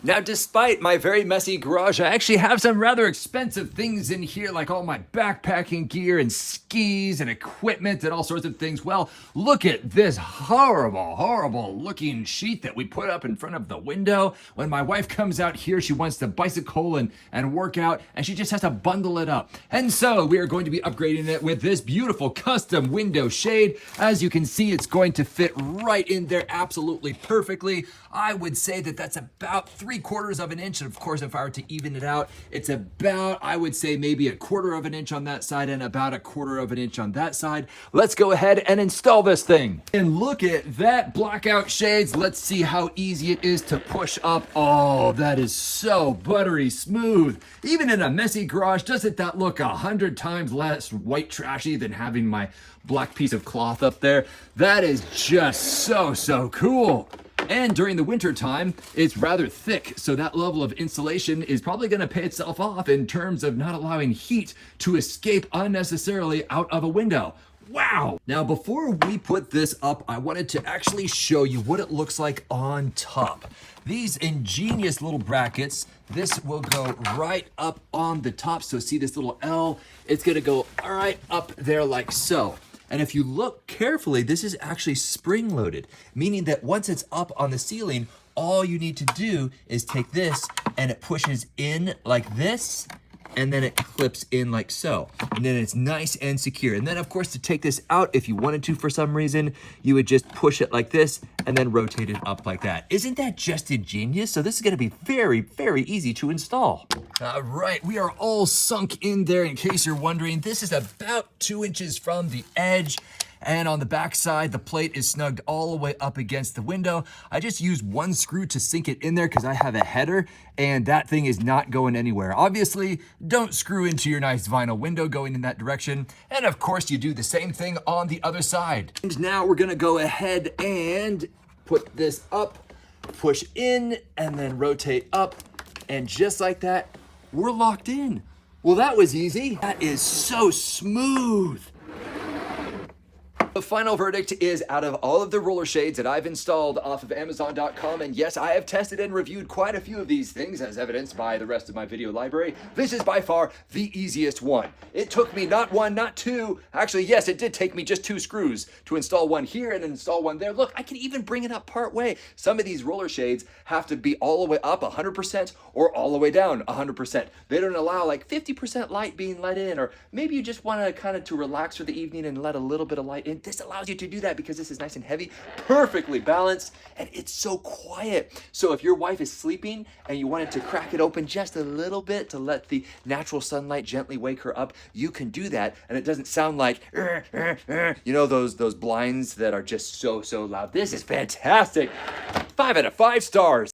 Now, despite my very messy garage, I actually have some rather expensive things in here, like all my backpacking gear and skis and equipment and all sorts of things. Well, look at this horrible looking sheet that we put up in front of the window. When my wife comes out here, she wants to bicycle and work out, and she just has to bundle it up. And so we are going to be upgrading it with this beautiful custom window shade. As you can see, it's going to fit right in there absolutely perfectly. I would say that that's about 3/4 of an inch. And of course, if I were to even it out, it's about, I would say maybe 1/4 of an inch on that side and about 1/4 of an inch on that side. Let's go ahead and install this thing. And look at that, blackout shades. Let's see how easy it is to push up. Oh, that is so buttery smooth. Even in a messy garage, doesn't that look 100 times less white trashy than having my black piece of cloth up there? That is just so cool. And during the winter time, it's rather thick, so that level of insulation is probably going to pay itself off in terms of not allowing heat to escape unnecessarily out of a window. Wow! Now, before we put this up, I wanted to actually show you what it looks like on top. These ingenious little brackets, this will go right up on the top. So see this little L? It's going to go right up there like so. And if you look carefully, this is actually spring-loaded, meaning that once it's up on the ceiling, all you need to do is take this and it pushes in like this, and then it clips in like so. And then it's nice and secure. And then of course, to take this out, if you wanted to for some reason, you would just push it like this and then rotate it up like that. Isn't that just ingenious? So this is gonna be very easy to install. All right, we are all sunk in there. In case you're wondering, this is about 2 inches from the edge. And on the back side, the plate is snugged all the way up against the window. I just used 1 screw to sink it in there because I have a header and that thing is not going anywhere. Obviously, don't screw into your nice vinyl window going in that direction. And of course, you do the same thing on the other side. And now we're gonna go ahead and put this up, push in, and then rotate up. And just like that, we're locked in. Well, that was easy. That is so smooth. The final verdict is, out of all of the roller shades that I've installed off of Amazon.com, and yes, I have tested and reviewed quite a few of these things as evidenced by the rest of my video library, this is by far the easiest one. It took me not 1, not 2, actually yes, it did take me just 2 screws to install one here and install one there. Look, I can even bring it up part way. Some of these roller shades have to be all the way up 100% or all the way down 100%. They don't allow like 50% light being let in, or maybe you just want to kind of to relax for the evening and let a little bit of light in. This allows you to do that because this is nice and heavy, perfectly balanced, and it's so quiet. So if your wife is sleeping and you wanted to crack it open just a little bit to let the natural sunlight gently wake her up, you can do that, and it doesn't sound like, you know, those blinds that are just so loud. This is fantastic. 5 out of 5 stars.